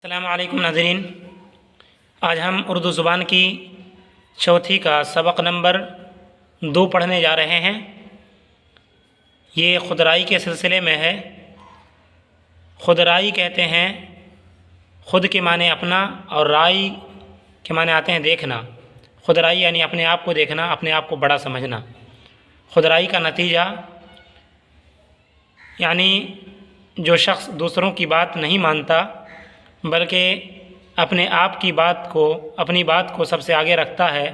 السلام علیکم ناظرین، آج ہم اردو زبان کی چوتھی کا سبق نمبر 2 پڑھنے جا رہے ہیں۔ یہ خودرائی کے سلسلے میں ہے۔ خودرائی کہتے ہیں، خود کے معنی اپنا اور رائی کے معنی آتے ہیں دیکھنا۔ خودرائی یعنی اپنے آپ کو دیکھنا، اپنے آپ کو بڑا سمجھنا۔ خودرائی کا نتیجہ یعنی جو شخص دوسروں کی بات نہیں مانتا بلکہ اپنے آپ کی اپنی بات کو سب سے آگے رکھتا ہے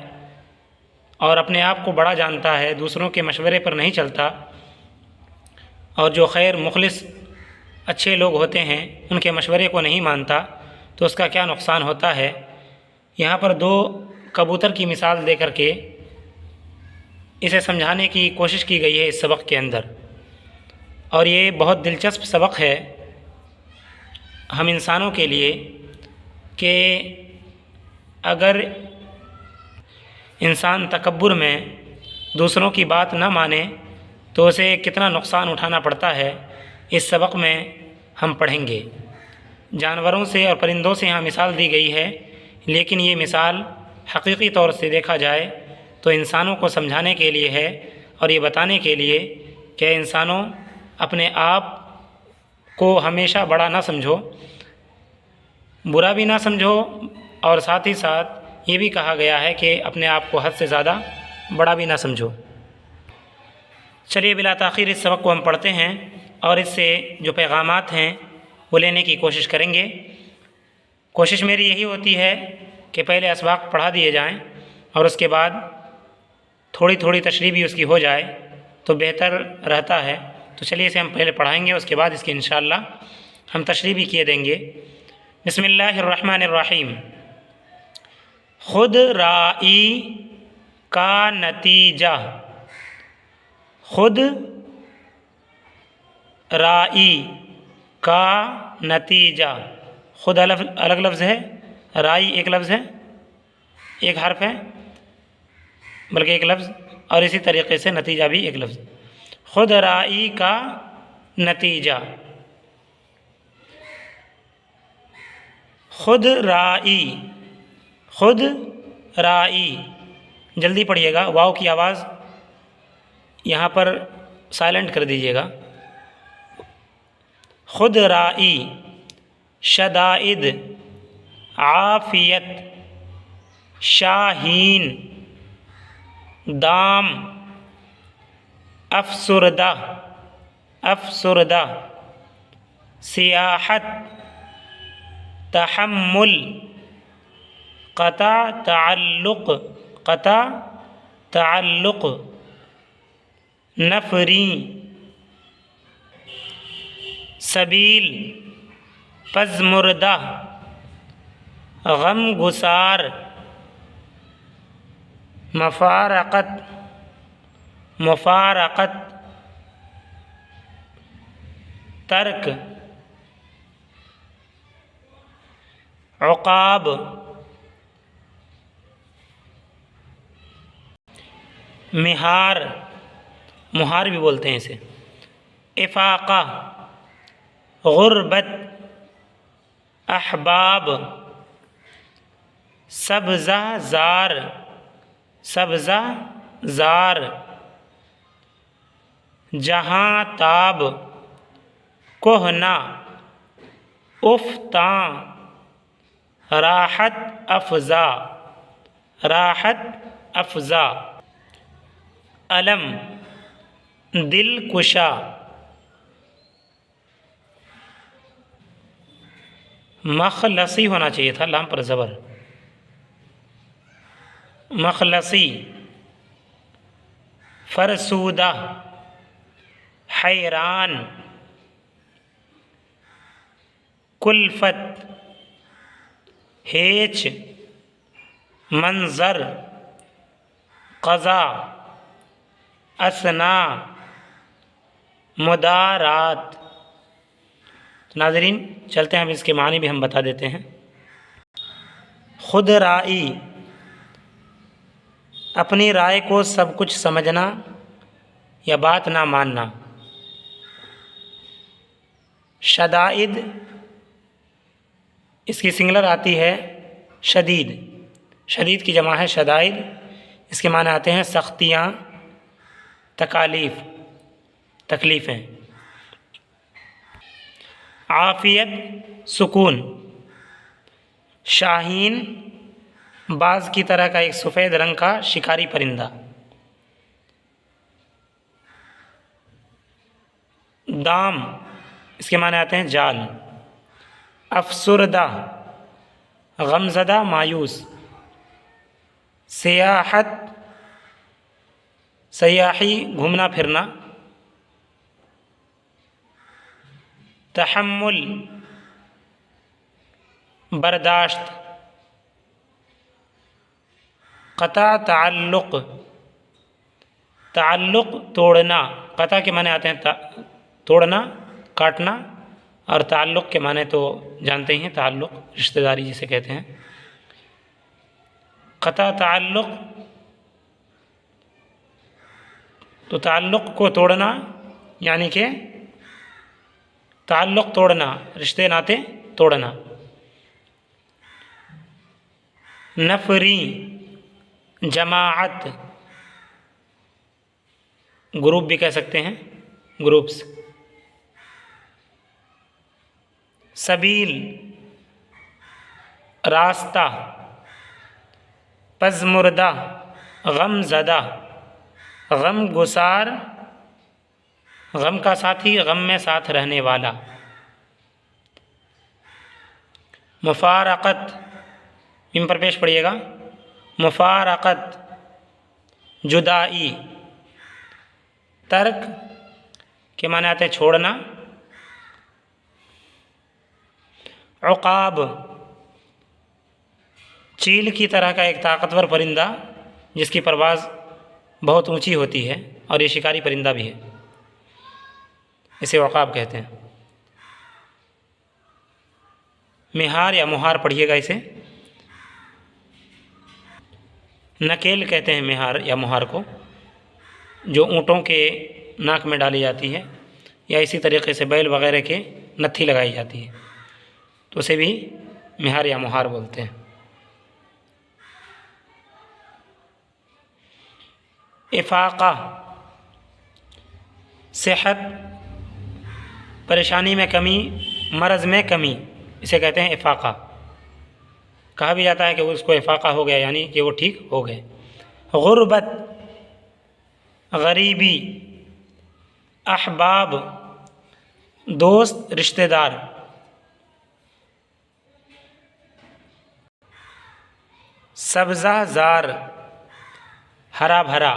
اور اپنے آپ کو بڑا جانتا ہے، دوسروں کے مشورے پر نہیں چلتا، اور جو خیر مخلص اچھے لوگ ہوتے ہیں ان کے مشورے کو نہیں مانتا، تو اس کا کیا نقصان ہوتا ہے۔ یہاں پر 2 کبوتر کی مثال دے کر کے اسے سمجھانے کی کوشش کی گئی ہے اس سبق کے اندر، اور یہ بہت دلچسپ سبق ہے ہم انسانوں کے لیے کہ اگر انسان تکبر میں دوسروں کی بات نہ مانے تو اسے کتنا نقصان اٹھانا پڑتا ہے، اس سبق میں ہم پڑھیں گے۔ جانوروں سے اور پرندوں سے یہاں مثال دی گئی ہے، لیکن یہ مثال حقیقی طور سے دیکھا جائے تو انسانوں کو سمجھانے کے لیے ہے، اور یہ بتانے کے لیے کہ انسانوں اپنے آپ کو ہمیشہ بڑا نہ سمجھو، برا بھی نہ سمجھو، اور ساتھ ہی ساتھ یہ بھی کہا گیا ہے کہ اپنے آپ کو حد سے زیادہ بڑا بھی نہ سمجھو۔ چلیے بلا تاخیر اس سبق کو ہم پڑھتے ہیں اور اس سے جو پیغامات ہیں وہ لینے کی کوشش کریں گے۔ کوشش میری یہی ہوتی ہے کہ پہلے اسباق پڑھا دیے جائیں اور اس کے بعد تھوڑی تھوڑی تشریح بھی اس کی ہو جائے تو بہتر رہتا ہے۔ تو چلیے اسے ہم پہلے پڑھائیں گے، اس کے بعد اس کی انشاءاللہ ہم تشریح بھی کیے دیں گے۔ بسم اللہ الرحمن الرحیم۔ خود رائی کا نتیجہ۔ خود رائی کا نتیجہ۔ خود الگ لفظ ہے، رائی ایک لفظ ہے، ایک حرف ہے بلکہ ایک لفظ، اور اسی طریقے سے نتیجہ بھی ایک لفظ۔ خود رائی کا نتیجہ۔ خود رائی، خود رائی، جلدی پڑھیے گا، واو کی آواز یہاں پر سائلنٹ کر دیجیے گا۔ خود رائی، شدائد، عافیت، شاہین، دام، افسردہ، افسردہ، سیاحت، تحمل، قطع تعلق، قطع تعلق، نفری، سبیل، پژمردہ، غم گسار، مفارقت، مفارقت، ترک، عقاب، مہار، مہار بھی بولتے ہیں اسے، افاقہ، غربت، احباب، سبزہ زار، سبزہ زار، جہاں تاب، کہنا، افتاں، راحت افزا، راحت افزا، علم، دل کشا، مخلصی ہونا چاہیے تھا، لام پر زبر، مخلصی، فرسودہ، حیران، کلفت، ہیچ، منظر، قضا، اثنا، مدارات۔ ناظرین چلتے ہیں، ہم اس کے معنی بھی ہم بتا دیتے ہیں۔ خود رائی، اپنی رائے کو سب کچھ سمجھنا یا بات نہ ماننا۔ شدائد اس کی سنگلر آتی ہے شدید، شدید کی جمع ہے شدائد، اس کے معنی آتے ہیں سختیاں، تکالیف، تکلیفیں۔ عافیت سکون، شاہین باز کی طرح کا ایک سفید رنگ کا شکاری پرندہ۔ دام اس کے معنی آتے ہیں جال۔ افسردہ غمزدہ، مایوس۔ سیاحت سیاحی، گھومنا پھرنا۔ تحمل برداشت۔ قطع تعلق، تعلق توڑنا، قطع کے معنی آتے ہیں توڑنا، کاٹنا، اور تعلق کے معنی تو جانتے ہی ہیں، تعلق رشتہ داری جسے کہتے ہیں۔ قطع تعلق تو تعلق کو توڑنا، یعنی کہ تعلق توڑنا، رشتے ناطے توڑنا۔ نفری جماعت، گروپ بھی کہہ سکتے ہیں، گروپس۔ سبیل راستہ۔ پژمردہ غم زدہ، غم گسار، غم کا ساتھی، غم میں ساتھ رہنے والا۔ مفارقت، ان پر پیش پڑھیے گا، مفارقت جدائی۔ ترک کے معنی آتے ہیں چھوڑنا۔ عقاب چیل کی طرح کا ایک طاقتور پرندہ جس کی پرواز بہت اونچی ہوتی ہے، اور یہ شکاری پرندہ بھی ہے، اسے عقاب کہتے ہیں۔ مہار یا مہار پڑھیے گا اسے، نکیل کہتے ہیں مہار یا مہار کو، جو اونٹوں کے ناک میں ڈالی جاتی ہے، یا اسی طریقے سے بیل وغیرہ کے نتھی لگائی جاتی ہے، تو اسے بھی مہار یا مہار بولتے ہیں۔ افاقہ صحت، پریشانی میں کمی، مرض میں کمی، اسے کہتے ہیں افاقہ۔ کہا بھی جاتا ہے کہ اس کو افاقہ ہو گیا، یعنی کہ وہ ٹھیک ہو گئے۔ غربت غریبی، احباب دوست، رشتہ دار۔ سبزہ زار ہرا بھرا،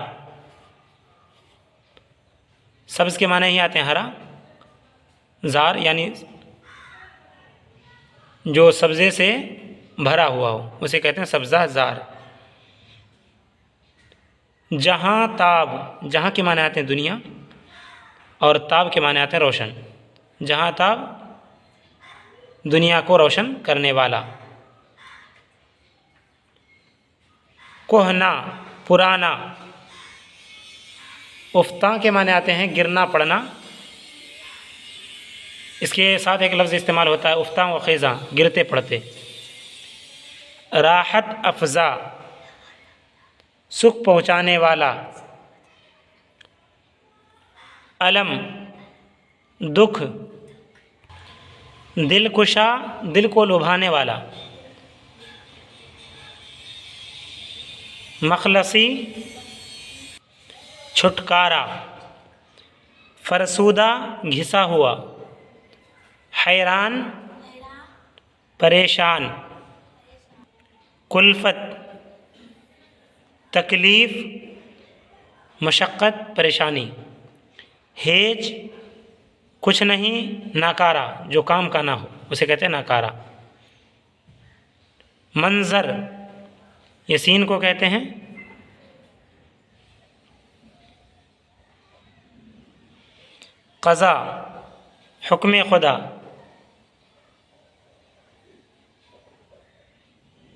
سبز کے معنی ہی آتے ہیں ہرا، زار یعنی جو سبزے سے بھرا ہوا ہو، اسے کہتے ہیں سبزہ زار۔ جہاں تاب، جہاں کے معنی آتے ہیں دنیا، اور تاب کے معنی آتے ہیں روشن۔ جہاں تاب دنیا کو روشن کرنے والا۔ کہنا پرانا، افتا کے معنی آتے ہیں گرنا پڑنا، اس کے ساتھ ایک لفظ استعمال ہوتا ہے افتا و خیزاں، گرتے پڑتے۔ راحت افزا، سکھ پہنچانے والا۔ الم دکھ، دل کشا، دل کو لبھانے والا۔ مخلصی چھٹکارا، فرسودہ گھسا ہوا۔ حیران پریشان۔ کلفت تکلیف، مشقت، پریشانی۔ ہیج کچھ نہیں، ناکارہ جو کام کا نہ ہو، اسے کہتے ہیں ناکارہ۔ منظر یہ سین کو کہتے ہیں۔ قضا حکم خدا۔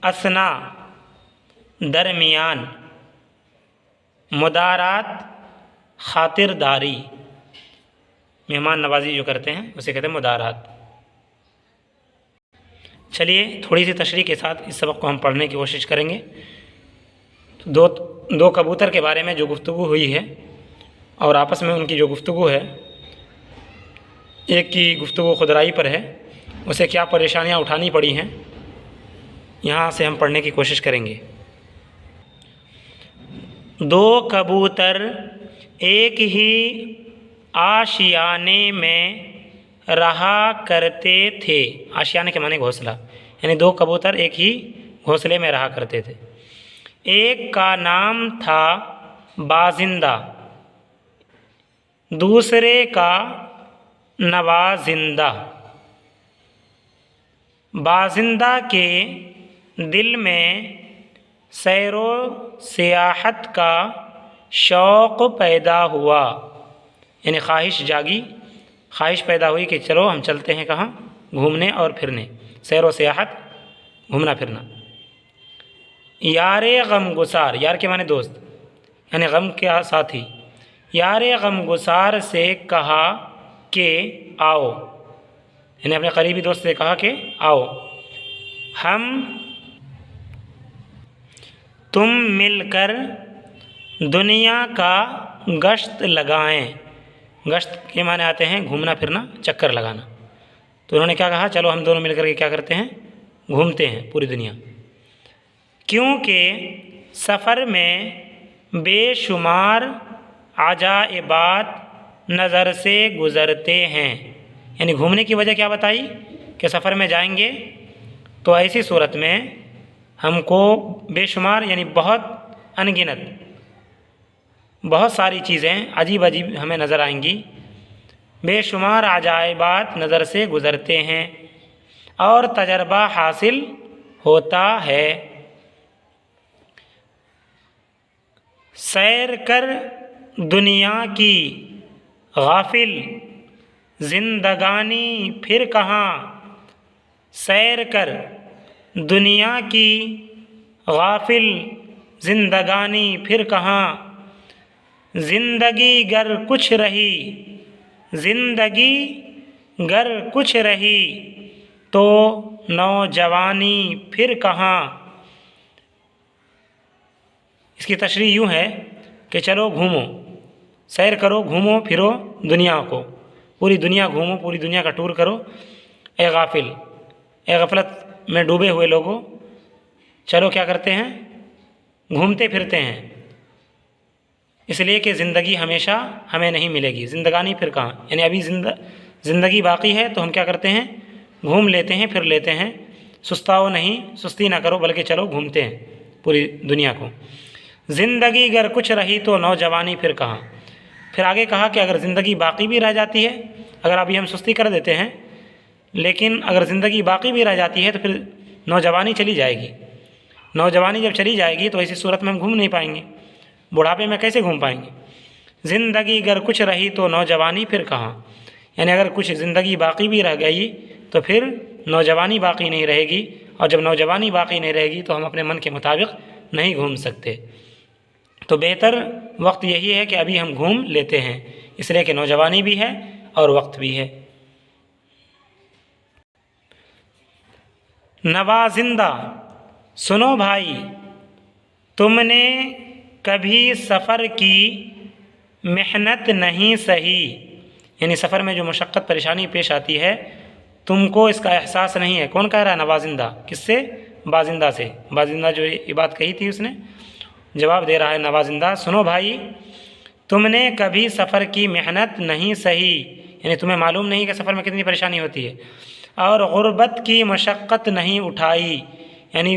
اثنا درمیان۔ مدارات خاطر داری، مہمان نوازی جو کرتے ہیں اسے کہتے ہیں مدارات۔ چلیے تھوڑی سی تشریح کے ساتھ اس سبق کو ہم پڑھنے کی کوشش کریں گے۔ دو کبوتر کے بارے میں جو گفتگو ہوئی ہے اور آپس میں ان کی جو گفتگو ہے، ایک کی گفتگو خودرائی پر ہے، اسے کیا پریشانیاں اٹھانی پڑی ہیں، یہاں سے ہم پڑھنے کی کوشش کریں گے۔ دو کبوتر ایک ہی آشیانے میں رہا کرتے تھے۔ آشیانے کے معنی گھونسلہ، یعنی دو کبوتر ایک ہی گھونسلے میں رہا کرتے تھے۔ ایک کا نام تھا بازندہ، دوسرے کا نوازندہ۔ بازندہ کے دل میں سیر و سیاحت کا شوق پیدا ہوا، یعنی خواہش جاگی، خواہش پیدا ہوئی کہ چلو ہم چلتے ہیں کہاں؟ گھومنے اور پھرنے، سیر و سیاحت، گھومنا پھرنا۔ یار غم گسار، یار کے معنی دوست، یعنی غم کا ساتھی۔ یار غم گسار سے کہا کہ آؤ، یعنی اپنے قریبی دوست سے کہا کہ آؤ ہم تم مل کر دنیا کا گشت لگائیں۔ گشت کے معنی آتے ہیں گھومنا پھرنا، چکر لگانا۔ تو انہوں نے کیا کہا؟ چلو ہم دونوں مل کر کے کیا کرتے ہیں؟ گھومتے ہیں پوری دنیا، کیونکہ سفر میں بے شمار عجائبات نظر سے گزرتے ہیں۔ یعنی گھومنے کی وجہ کیا بتائی؟ کہ سفر میں جائیں گے تو ایسی صورت میں ہم کو بے شمار، یعنی بہت انگنت، بہت ساری چیزیں عجیب عجیب ہمیں نظر آئیں گی۔ بے شمار عجائبات نظر سے گزرتے ہیں اور تجربہ حاصل ہوتا ہے۔ سیر کر دنیا کی غافل زندگانی پھر کہاں؟ سیر کر دنیا کی غافل زندگانی پھر کہاں؟ زندگی گر کچھ رہی، زندگی گر کچھ رہی تو نوجوانی پھر کہاں؟ اس کی تشریح یوں ہے کہ چلو گھومو، سیر کرو، گھومو پھرو دنیا کو، پوری دنیا گھومو، پوری دنیا کا ٹور کرو۔ اے غافل، اے غفلت میں ڈوبے ہوئے لوگوں، چلو کیا کرتے ہیں؟ گھومتے پھرتے ہیں، اس لیے کہ زندگی ہمیشہ ہمیں نہیں ملے گی۔ زندگانی پھر کہاں؟ یعنی ابھی زندگی باقی ہے تو ہم کیا کرتے ہیں؟ گھوم لیتے ہیں، پھر لیتے ہیں۔ سستاؤ نہیں، سستی نہ کرو، بلکہ چلو گھومتے ہیں پوری دنیا کو۔ زندگی گر کچھ رہی تو نوجوانی پھر کہاں؟ پھر آگے کہا کہ اگر زندگی باقی بھی رہ جاتی ہے، اگر ابھی ہم سستی کر دیتے ہیں، لیکن اگر زندگی باقی بھی رہ جاتی ہے تو پھر نوجوانی چلی جائے گی۔ نوجوانی جب چلی جائے گی تو ایسی صورت میں ہم گھوم نہیں پائیں گے، بڑھاپے میں کیسے گھوم پائیں گے؟ زندگی گر کچھ رہی تو نوجوانی پھر کہاں؟ یعنی اگر کچھ زندگی باقی بھی رہ گئی تو پھر نوجوانی باقی نہیں رہے گی، اور جب نوجوانی باقی نہیں رہے گی تو ہم اپنے من کے مطابق نہیں گھوم سکتے۔ تو بہتر وقت یہی ہے کہ ابھی ہم گھوم لیتے ہیں، اس لیے کہ نوجوانی بھی ہے اور وقت بھی ہے۔ نوازندہ، سنو بھائی، تم نے کبھی سفر کی محنت نہیں سہی، یعنی سفر میں جو مشقت پریشانی پیش آتی ہے تم کو اس کا احساس نہیں ہے۔ کون کہہ رہا ہے؟ نوازندہ۔ کس سے؟ بازندہ سے۔ بازندہ جو یہ بات کہی تھی اس نے جواب دے رہا ہے نوازندہ، سنو بھائی، تم نے کبھی سفر کی محنت نہیں سہی، یعنی تمہیں معلوم نہیں کہ سفر میں کتنی پریشانی ہوتی ہے، اور غربت کی مشقت نہیں اٹھائی، یعنی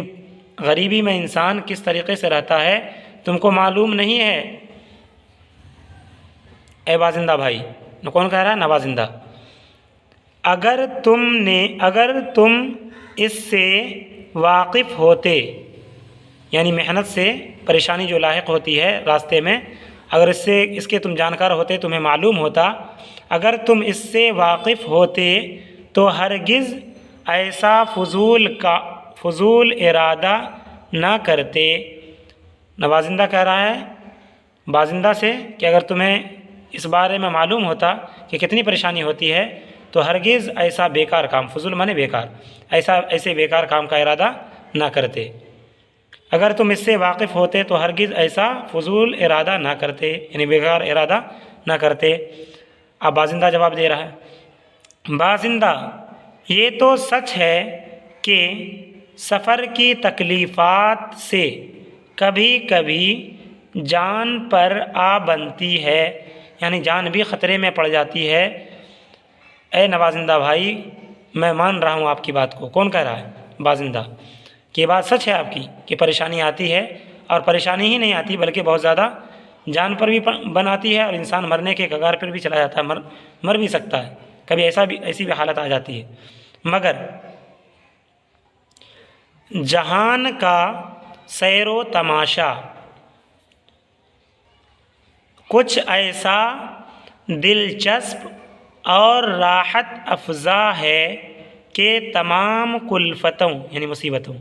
غریبی میں انسان کس طریقے سے رہتا ہے تم کو معلوم نہیں ہے۔ اے بازندہ بھائی، کون کہہ رہا ہے؟ نوازندہ۔ اگر تم اس سے واقف ہوتے، یعنی محنت سے پریشانی جو لاحق ہوتی ہے راستے میں، اگر اس کے تم جانکار ہوتے، تمہیں معلوم ہوتا، اگر تم اس سے واقف ہوتے تو ہرگز ایسا فضول ارادہ نہ کرتے۔ نوازندہ کہہ رہا ہے بازندہ سے کہ اگر تمہیں اس بارے میں معلوم ہوتا کہ کتنی پریشانی ہوتی ہے تو ہرگز ایسا بیکار کام، فضول مانے بیکار، ایسے بیکار کام کا ارادہ نہ کرتے۔ اگر تم اس سے واقف ہوتے تو ہرگز ایسا فضول ارادہ نہ کرتے، یعنی بیکار ارادہ نہ کرتے۔ اب بازندہ جواب دے رہا ہے، بازندہ یہ تو سچ ہے کہ سفر کی تکلیفات سے کبھی کبھی جان پر آ بنتی ہے، یعنی جان بھی خطرے میں پڑ جاتی ہے۔ اے نوازندہ بھائی میں مان رہا ہوں آپ کی بات کو۔ کون کہہ رہا ہے؟ بازندہ، کہ یہ بات سچ ہے آپ کی کہ پریشانی آتی ہے، اور پریشانی ہی نہیں آتی بلکہ بہت زیادہ جان پر بھی بناتی ہے، اور انسان مرنے کے کگار پر بھی چلا جاتا ہے، مر بھی سکتا ہے، کبھی ایسی بھی حالت آ جاتی ہے۔ مگر جہان کا سیر و تماشا کچھ ایسا دلچسپ اور راحت افزا ہے کہ تمام کلفتوں یعنی مصیبتوں،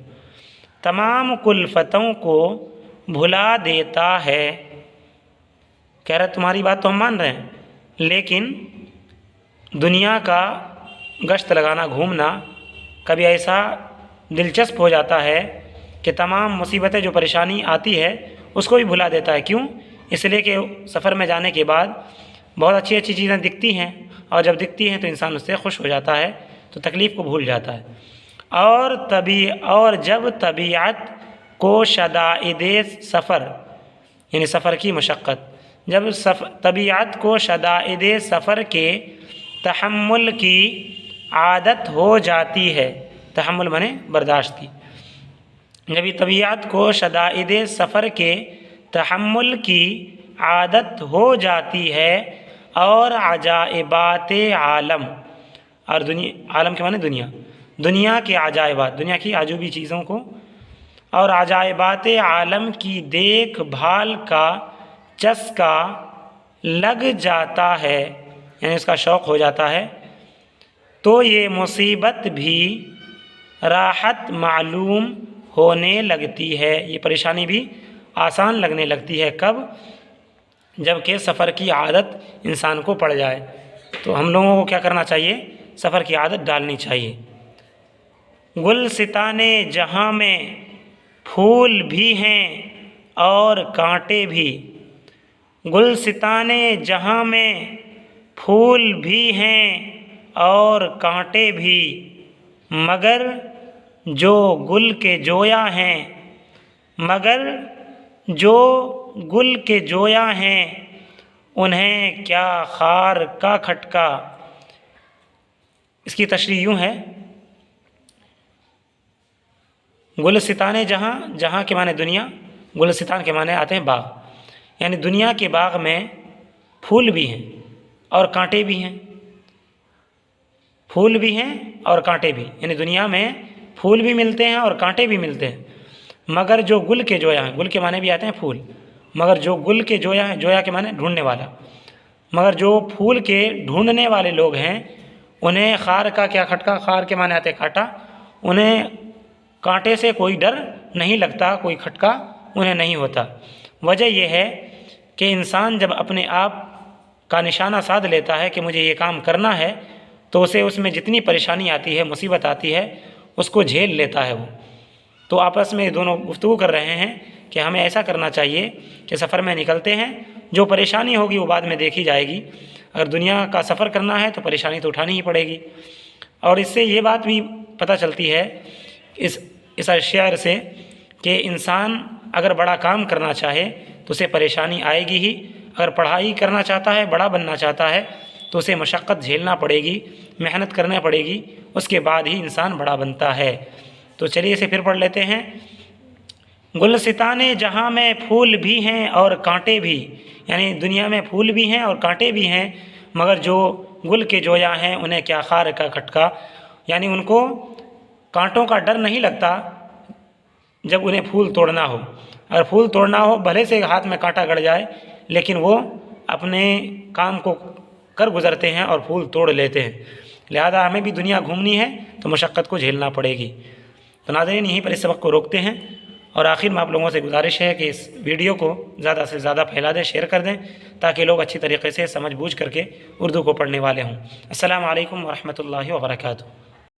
تمام کلفتوں کو بھلا دیتا ہے۔ کہہ رہا تمہاری بات تو ہم مان رہے ہیں، لیکن دنیا کا گشت لگانا، گھومنا کبھی ایسا دلچسپ ہو جاتا ہے کہ تمام مصیبتیں جو پریشانی آتی ہے اس کو بھی بھلا دیتا ہے۔ کیوں؟ اس لیے کہ سفر میں جانے کے بعد بہت اچھی اچھی چیزیں دکھتی ہیں، اور جب دکھتی ہیں تو انسان اس سے خوش ہو جاتا ہے، تو تکلیف کو بھول جاتا ہے۔ اور جب طبیعت کو شدائد سفر یعنی سفر کی مشقت، جب طبیعت کو شدائد سفر کے تحمل کی عادت ہو جاتی ہے، تحمل مانے برداشت کی، جب طبیعت کو شدائد سفر کے تحمل کی عادت ہو جاتی ہے، اور عجائبات عالم، اور عالم کے معنی دنیا کے عجائبات، دنیا کی عجوبی چیزوں کو اور عجائبات عالم کی دیکھ بھال کا چسکا لگ جاتا ہے، یعنی اس کا شوق ہو جاتا ہے، تو یہ مصیبت بھی راحت معلوم ہونے لگتی ہے، یہ پریشانی بھی آسان لگنے لگتی ہے۔ کب؟ جب کہ سفر کی عادت انسان کو پڑ جائے۔ تو ہم لوگوں کو کیا کرنا چاہیے؟ سفر کی عادت ڈالنی چاہیے۔ گلستان جہاں میں پھول بھی ہیں اور کانٹے بھی، گلستان جہاں میں پھول بھی ہیں اور کانٹے بھی، مگر جو گل کے جویا ہیں، مگر جو گل کے جویا ہیں، انہیں کیا خار کا کھٹکا۔ اس کی تشریح یوں ہے، گلستان جہاں کے معنی دنیا، گلستان کے معنی آتے ہیں باغ، یعنی دنیا کے باغ میں پھول بھی ہیں اور کانٹے بھی ہیں، پھول بھی ہیں اور کانٹے بھی، یعنی دنیا میں پھول بھی ملتے ہیں اور کانٹے بھی ملتے ہیں، مگر جو گل کے جویا ہیں، گل کے معنی بھی آتے ہیں پھول، مگر جو گل کے جویا ہیں، جویا کے معنی ڈھونڈنے والا، مگر جو پھول کے ڈھونڈنے والے لوگ ہیں انہیں خار کا کیا کھٹکا، خار کے معنی آتے ہیں کانٹا، انہیں کانٹے سے کوئی ڈر نہیں لگتا، کوئی کھٹکا انہیں نہیں ہوتا۔ وجہ یہ ہے کہ انسان جب اپنے آپ کا نشانہ سادھ لیتا ہے کہ مجھے یہ کام کرنا ہے، تو اسے اس میں جتنی پریشانی آتی ہے، مصیبت آتی ہے، اس کو جھیل لیتا ہے وہ۔ تو آپس میں دونوں گفتگو کر رہے ہیں کہ ہمیں ایسا کرنا چاہیے کہ سفر میں نکلتے ہیں، جو پریشانی ہوگی وہ بعد میں دیکھی جائے گی، اگر دنیا کا سفر کرنا ہے تو پریشانی تو اٹھانی ہی پڑے گی۔ اور اس سے یہ بات بھی پتہ چلتی ہے اس شعر سے کہ انسان اگر بڑا کام کرنا چاہے تو اسے پریشانی آئے گی ہی، اگر پڑھائی کرنا چاہتا ہے، بڑا بننا چاہتا ہے، تو اسے مشقت جھیلنا پڑے گی، محنت کرنا پڑے گی، اس کے بعد ہی انسان بڑا بنتا ہے۔ تو چلیے اسے پھر پڑھ لیتے ہیں۔ گلستان جہاں میں پھول بھی ہیں اور کانٹے بھی، یعنی دنیا میں پھول بھی ہیں اور کانٹے بھی ہیں، مگر جو گل کے جویا ہیں انہیں کیا خار کا کھٹکا، یعنی ان کو کانٹوں کا ڈر نہیں لگتا جب انہیں پھول توڑنا ہو۔ اگر پھول توڑنا ہو بھلے سے ہاتھ میں کانٹا گڑ جائے، لیکن وہ اپنے کام کو کر گزرتے ہیں اور پھول توڑ لیتے ہیں۔ لہذا ہمیں بھی دنیا گھومنی ہے تو مشقت کو جھیلنا پڑے گی۔ تو ناظرین یہیں پر اس سبق کو روکتے ہیں، اور آخر میں آپ لوگوں سے گزارش ہے کہ اس ویڈیو کو زیادہ سے زیادہ پھیلا دیں، شیئر کر دیں، تاکہ لوگ اچھی طریقے سے سمجھ بوجھ کر کے اردو کو پڑھنے والے ہوں۔ السلام علیکم ورحمۃ اللہ وبرکاتہ۔